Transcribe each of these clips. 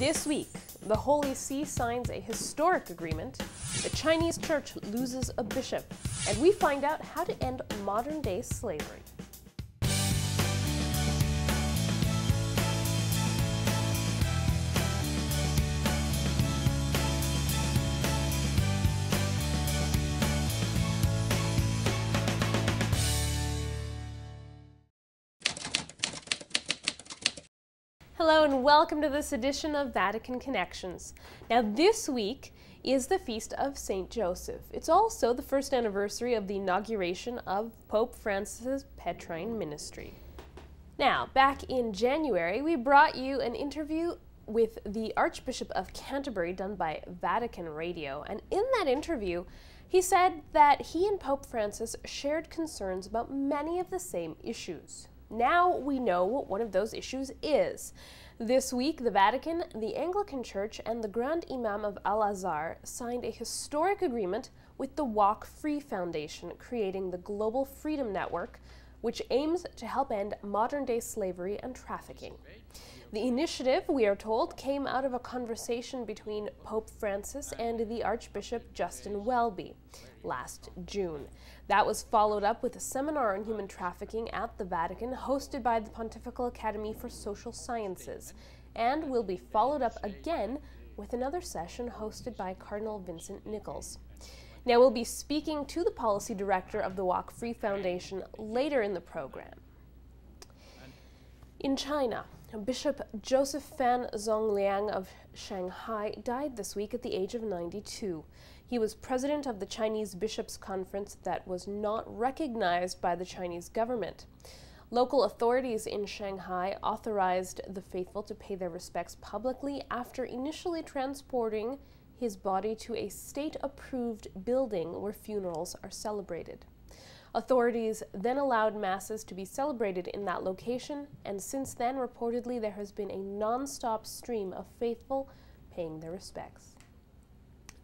This week, the Holy See signs a historic agreement, the Chinese church loses a bishop, and we find out how to end modern-day slavery. Hello and welcome to this edition of Vatican Connections. Now this week is the feast of St. Joseph. It's also the first anniversary of the inauguration of Pope Francis's Petrine ministry. Now, back in January, we brought you an interview with the Archbishop of Canterbury done by Vatican Radio, and in that interview, he said that he and Pope Francis shared concerns about many of the same issues. Now we know what one of those issues is. This week, the Vatican, the Anglican Church, and the Grand Imam of Al-Azhar signed a historic agreement with the Walk Free Foundation, creating the Global Freedom Network, which aims to help end modern-day slavery and trafficking. The initiative, we are told, came out of a conversation between Pope Francis and the Archbishop Justin Welby last June. That was followed up with a seminar on human trafficking at the Vatican hosted by the Pontifical Academy for Social Sciences, and will be followed up again with another session hosted by Cardinal Vincent Nichols. Now we'll be speaking to the policy director of the Walk Free Foundation later in the program. In China, Bishop Joseph Fan Zongliang of Shanghai died this week at the age of 92. He was president of the Chinese Bishops' Conference that was not recognized by the Chinese government. Local authorities in Shanghai authorized the faithful to pay their respects publicly after initially transporting his body to a state-approved building where funerals are celebrated. Authorities then allowed masses to be celebrated in that location, and since then, reportedly, there has been a non-stop stream of faithful paying their respects.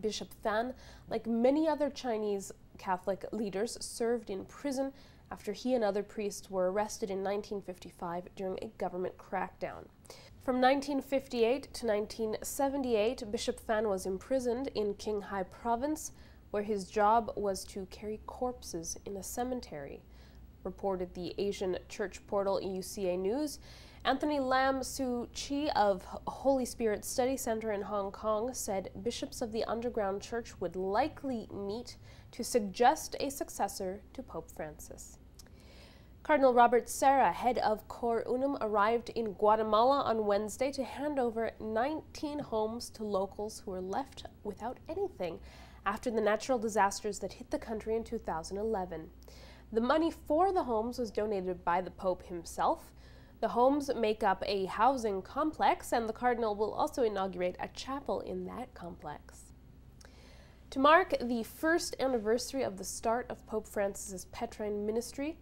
Bishop Fan, like many other Chinese Catholic leaders, served in prison after he and other priests were arrested in 1955 during a government crackdown. From 1958 to 1978, Bishop Fan was imprisoned in Qinghai Province, where his job was to carry corpses in a cemetery, reported the Asian church portal UCA News. Anthony Lam Soo Chi of Holy Spirit Study Center in Hong Kong said bishops of the underground church would likely meet to suggest a successor to Pope Francis. Cardinal Robert Serra, head of Cor Unum, arrived in Guatemala on Wednesday to hand over 19 homes to locals who were left without anything after the natural disasters that hit the country in 2011. The money for the homes was donated by the Pope himself. The homes make up a housing complex, and the Cardinal will also inaugurate a chapel in that complex. To mark the first anniversary of the start of Pope Francis's Petrine ministry,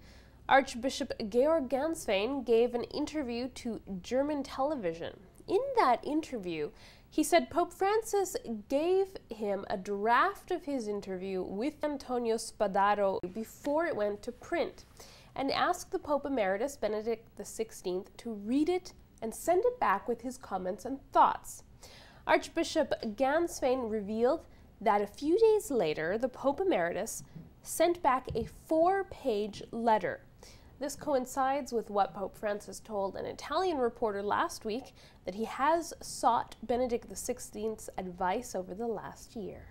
Archbishop Georg Ganswein gave an interview to German television. In that interview, he said Pope Francis gave him a draft of his interview with Antonio Spadaro before it went to print, and asked the Pope Emeritus Benedict XVI to read it and send it back with his comments and thoughts. Archbishop Ganswein revealed that a few days later, the Pope Emeritus sent back a 4-page letter. This coincides with what Pope Francis told an Italian reporter last week, that he has sought Benedict XVI's advice over the last year.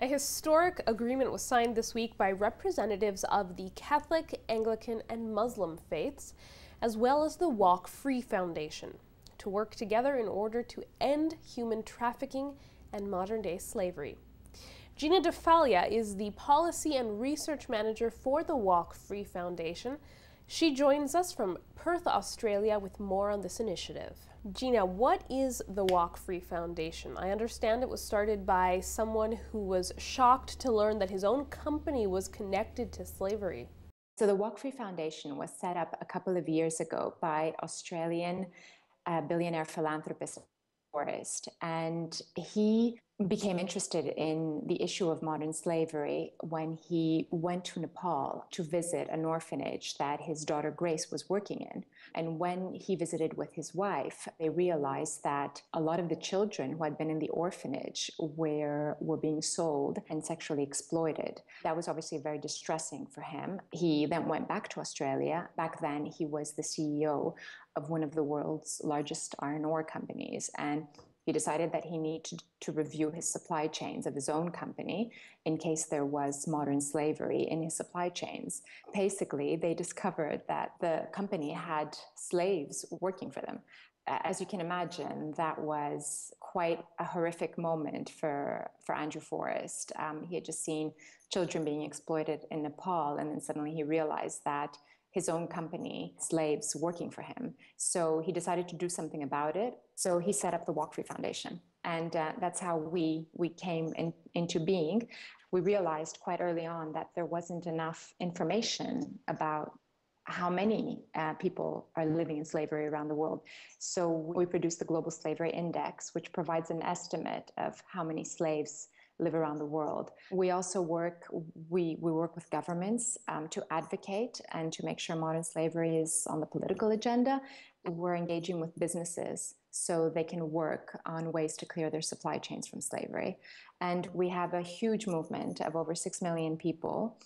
A historic agreement was signed this week by representatives of the Catholic, Anglican, and Muslim faiths, as well as the Walk Free Foundation, to work together in order to end human trafficking and modern-day slavery. Gina Dafalia is the Policy and Research Manager for the Walk Free Foundation. She joins us from Perth, Australia, with more on this initiative. Gina, what is the Walk Free Foundation? I understand it was started by someone who was shocked to learn that his own company was connected to slavery. So the Walk Free Foundation was set up a couple of years ago by Australian billionaire philanthropist Forrest, and he became interested in the issue of modern slavery when he went to Nepal to visit an orphanage that his daughter Grace was working in. And when he visited with his wife, they realized that a lot of the children who had been in the orphanage were being sold and sexually exploited. That was obviously very distressing for him. He then went back to Australia. Back then, he was the CEO of one of the world's largest iron ore companies, and he decided that he needed to review his supply chains of his own company in case there was modern slavery in his supply chains. Basically, they discovered that the company had slaves working for them. As you can imagine, that was quite a horrific moment for Andrew Forrest. He had just seen children being exploited in Nepal, and then suddenly he realized that his own company, slaves working for him. So he decided to do something about it. So he set up the Walk Free Foundation. And that's how we came into being. We realized quite early on that there wasn't enough information about how many people are living in slavery around the world. So we produced the Global Slavery Index, which provides an estimate of how many slaves live around the world. We also work with governments to advocate and to make sure modern slavery is on the political agenda. We're engaging with businesses so they can work on ways to clear their supply chains from slavery. And we have a huge movement of over 6 million people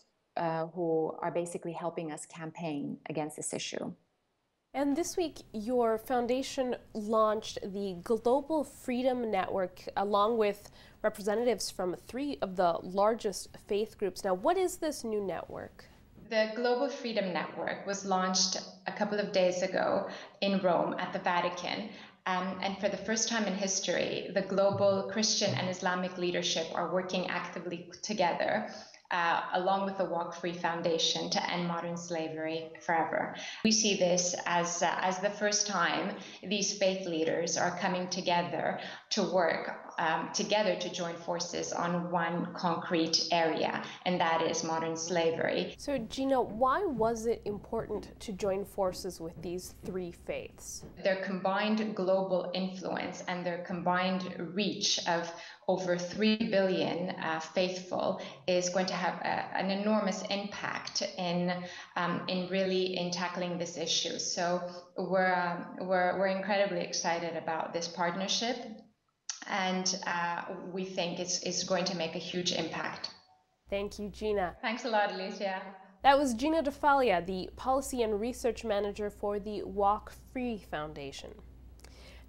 who are basically helping us campaign against this issue. And this week, your foundation launched the Global Freedom Network along with representatives from 3 of the largest faith groups. Now, what is this new network? The Global Freedom Network was launched a couple of days ago in Rome at the Vatican. And for the first time in history, the global Christian and Islamic leadership are working actively together along with the Walk Free Foundation to end modern slavery forever. We see this as the first time these faith leaders are coming together to work together to join forces on one concrete area, and that is modern slavery. So Gina, why was it important to join forces with these 3 faiths? Their combined global influence and their combined reach of over 3 billion faithful is going to have an enormous impact in tackling this issue. So we're incredibly excited about this partnership, and we think it's going to make a huge impact. Thank you, Gina. Thanks a lot, Alicia. That was Gina Dafalia, the Policy and Research Manager for the Walk Free Foundation.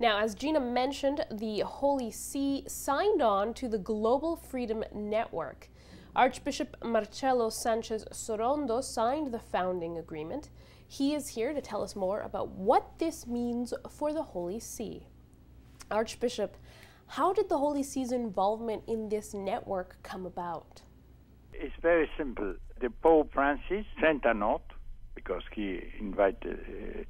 Now, as Gina mentioned, the Holy See signed on to the Global Freedom Network. Archbishop Marcelo Sanchez Sorondo signed the founding agreement. He is here to tell us more about what this means for the Holy See. Archbishop, how did the Holy See's involvement in this network come about? It's very simple. The Pope Francis sent a note, because he invited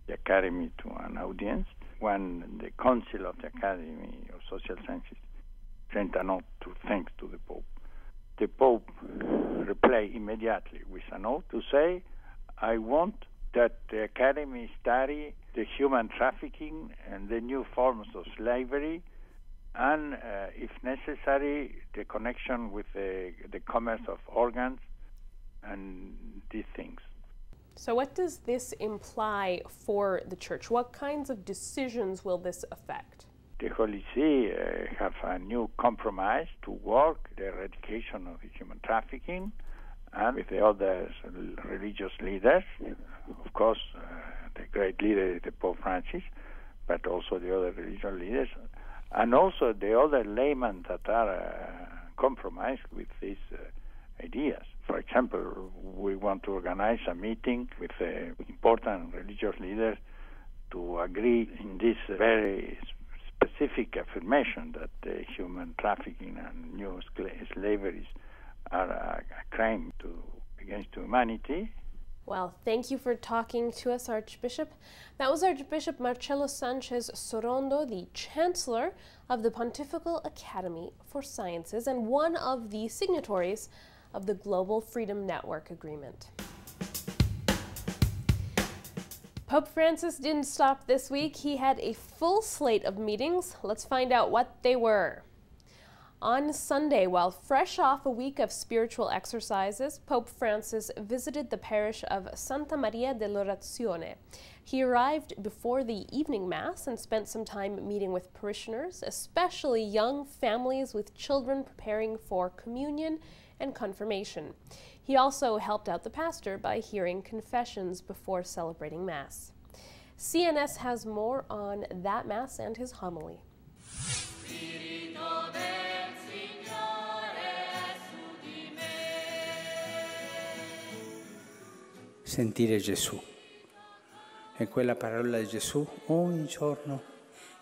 the Academy to an audience, when the Council of the Academy of Social Sciences sent a note to thanks to the Pope. The Pope replied immediately with a note to say, I want that the Academy study the human trafficking and the new forms of slavery, and if necessary, the connection with the commerce of organs and these things. So what does this imply for the Church? What kinds of decisions will this affect? The Holy See have a new compromise to work the eradication of the human trafficking, and with the other religious leaders, of course, the great leader is the Pope Francis, but also the other religious leaders, and also the other laymen that are compromise with these ideas. For example, we want to organize a meeting with important religious leaders to agree in this very specific affirmation that human trafficking and new slaveries are a crime against humanity. Well, thank you for talking to us, Archbishop. That was Archbishop Marcelo Sanchez Sorondo, the Chancellor of the Pontifical Academy for Sciences and one of the signatories of the Global Freedom Network Agreement. Pope Francis didn't stop this week. He had a full slate of meetings. Let's find out what they were. On Sunday, while fresh off a week of spiritual exercises, Pope Francis visited the parish of Santa Maria dell'Orazione. He arrived before the evening Mass and spent some time meeting with parishioners, especially young families with children preparing for communion and confirmation. He also helped out the pastor by hearing confessions before celebrating Mass. CNS has more on that Mass and his homily. Sentire Gesù. E quella parola di Gesù ogni giorno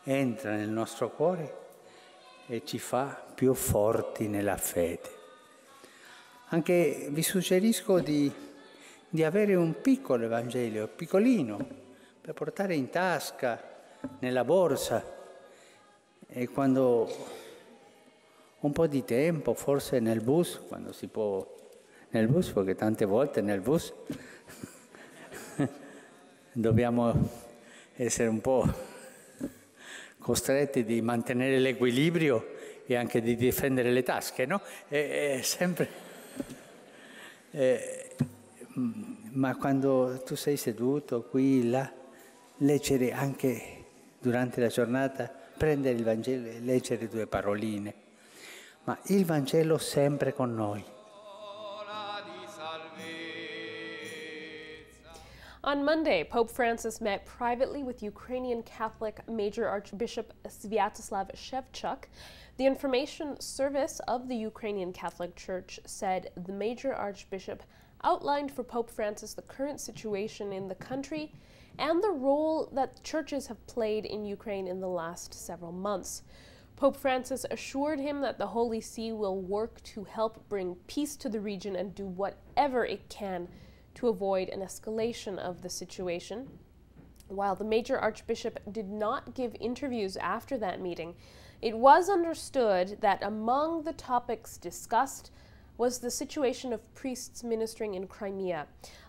entra nel nostro cuore e ci fa più forti nella fede. Anche vi suggerisco di avere un piccolo Evangelio, piccolino, per portare in tasca, nella borsa, e quando un po' di tempo, forse nel bus, quando si può, nel bus, perché tante volte nel bus dobbiamo essere un po' costretti di mantenere l'equilibrio e anche di difendere le tasche, no? È sempre... ma quando tu sei seduto qui, là, leggere anche durante la giornata, prendere il Vangelo e leggere 2 paroline, ma il Vangelo sempre con noi. On Monday, Pope Francis met privately with Ukrainian Catholic Major Archbishop Sviatoslav Shevchuk. The information service of the Ukrainian Catholic Church said the Major Archbishop outlined for Pope Francis the current situation in the country and the role that churches have played in Ukraine in the last several months. Pope Francis assured him that the Holy See will work to help bring peace to the region and do whatever it can to avoid an escalation of the situation. While the Major Archbishop did not give interviews after that meeting, it was understood that among the topics discussed was the situation of priests ministering in Crimea.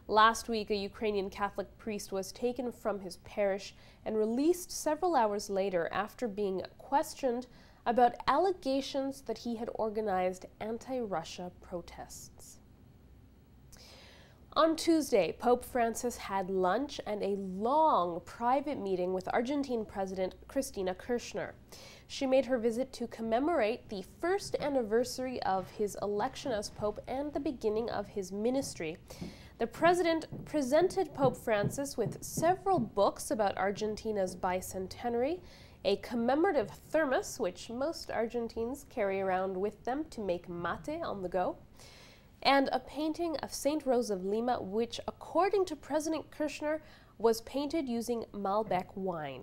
Last week, a Ukrainian Catholic priest was taken from his parish and released several hours later after being questioned about allegations that he had organized anti-Russia protests. On Tuesday, Pope Francis had lunch and a long private meeting with Argentine President Cristina Kirchner. She made her visit to commemorate the first anniversary of his election as Pope and the beginning of his ministry. The president presented Pope Francis with several books about Argentina's bicentenary, a commemorative thermos, which most Argentines carry around with them to make mate on the go, and a painting of Saint Rose of Lima, which, according to President Kirchner, was painted using Malbec wine.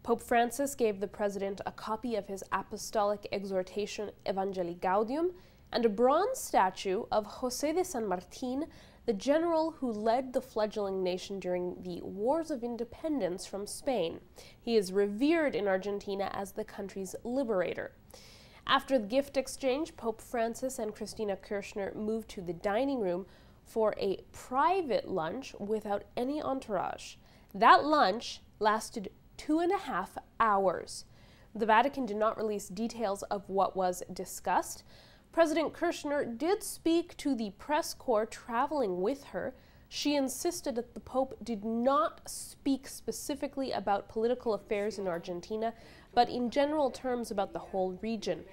Pope Francis gave the president a copy of his apostolic exhortation Evangelii Gaudium and a bronze statue of José de San Martín, the general who led the fledgling nation during the Wars of Independence from Spain. He is revered in Argentina as the country's liberator. After the gift exchange, Pope Francis and Cristina Kirchner moved to the dining room for a private lunch without any entourage. That lunch lasted 2.5 hours. The Vatican did not release details of what was discussed. President Kirchner did speak to the press corps traveling with her. She insisted that the Pope did not speak specifically about political affairs in Argentina, but in general terms about the whole region.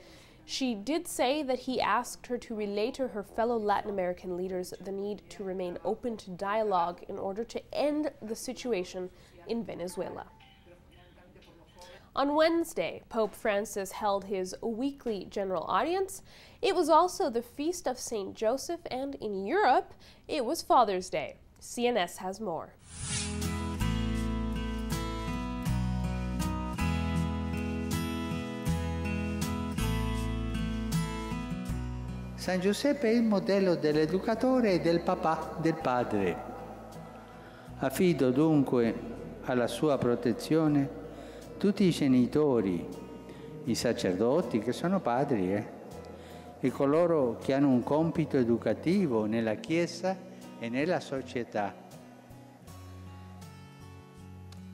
She did say that he asked her to relay to her fellow Latin American leaders the need to remain open to dialogue in order to end the situation in Venezuela. On Wednesday, Pope Francis held his weekly general audience. It was also the feast of St. Joseph, and in Europe, it was Father's Day. CNS has more. San Giuseppe è il modello dell'educatore e del papà, del padre. Affido dunque alla sua protezione tutti i genitori, i sacerdoti che sono padri, e coloro che hanno un compito educativo nella Chiesa e nella società.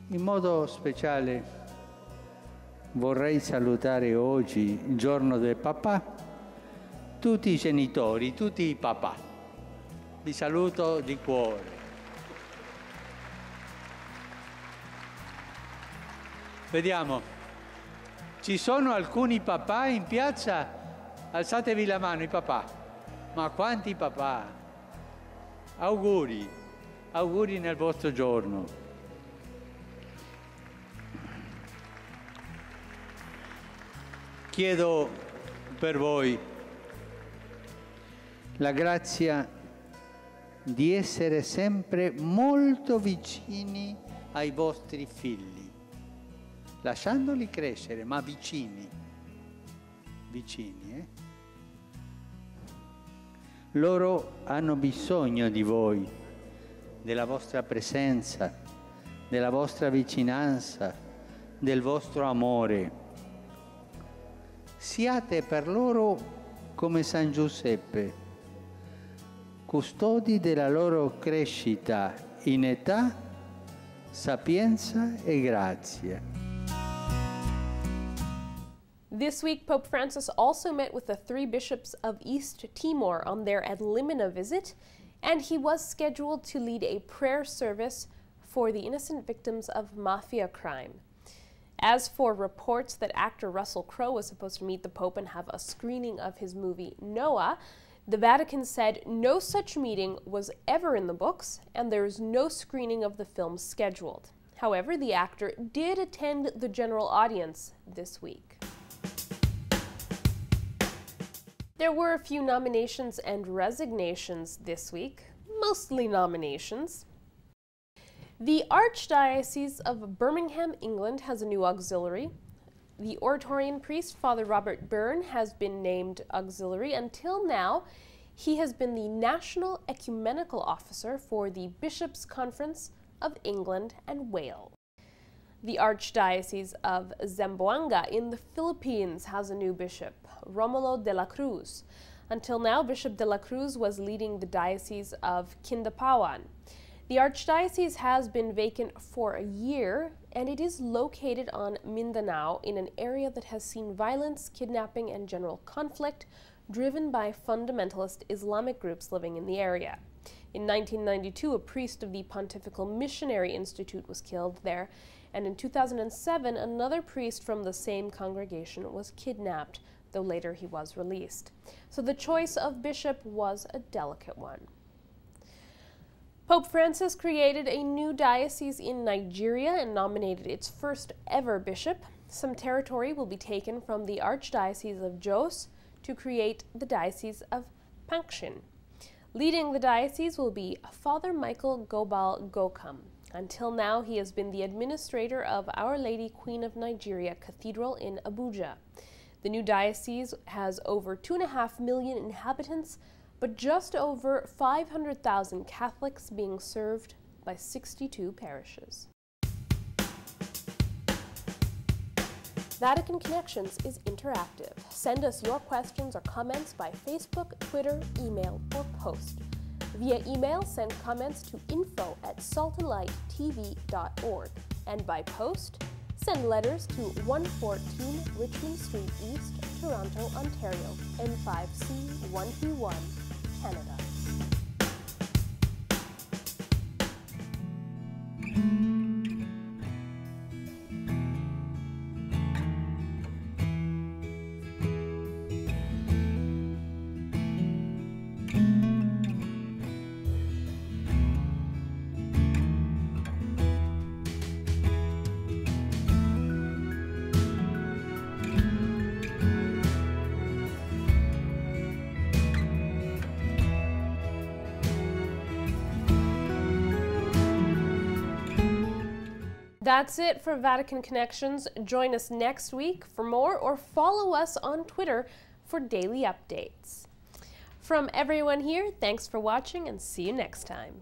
In modo speciale vorrei salutare oggi, il giorno del papà, tutti i genitori, tutti i papà. Vi saluto di cuore. Vediamo, ci sono alcuni papà in piazza? Alzatevi la mano, i papà. Ma quanti papà? Auguri, auguri nel vostro giorno. Chiedo per voi la grazia di essere sempre molto vicini ai vostri figli, lasciandoli crescere, ma vicini, Loro hanno bisogno di voi, della vostra presenza, della vostra vicinanza, del vostro amore. Siate per loro come San Giuseppe, custodi della loro crescita in età, sapienza e grazia. This week, Pope Francis also met with the 3 bishops of East Timor on their Ad Limina visit, and he was scheduled to lead a prayer service for the innocent victims of mafia crime. As for reports that actor Russell Crowe was supposed to meet the Pope and have a screening of his movie Noah, the Vatican said no such meeting was ever in the books, and there is no screening of the film scheduled. However, the actor did attend the general audience this week. There were a few nominations and resignations this week, mostly nominations. The Archdiocese of Birmingham, England has a new auxiliary. The Oratorian priest, Father Robert Byrne, has been named auxiliary. Until now, he has been the National Ecumenical Officer for the Bishops' Conference of England and Wales. The Archdiocese of Zamboanga in the Philippines has a new bishop, Romulo de la Cruz. Until now, Bishop de la Cruz was leading the Diocese of Quindapawan. The Archdiocese has been vacant for a year, and it is located on Mindanao in an area that has seen violence, kidnapping, and general conflict driven by fundamentalist Islamic groups living in the area. In 1992, a priest of the Pontifical Missionary Institute was killed there, and in 2007, another priest from the same congregation was kidnapped, though later he was released. So the choice of bishop was a delicate one. Pope Francis created a new diocese in Nigeria and nominated its first ever bishop. Some territory will be taken from the Archdiocese of Jos to create the Diocese of Pankshin. Leading the diocese will be Father Michael Gobal Gokam. Until now, he has been the administrator of Our Lady Queen of Nigeria Cathedral in Abuja. The new diocese has over 2.5 million inhabitants, but just over 500,000 Catholics being served by 62 parishes. Vatican Connections is interactive. Send us your questions or comments by Facebook, Twitter, email, or post. Via email, send comments to info@saltandlighttv.org, and by post, send letters to 114 Richmond Street East, Toronto, Ontario, N5C 1P1, Canada. That's it for Vatican Connections. Join us next week for more, or follow us on Twitter for daily updates. From everyone here, thanks for watching and see you next time.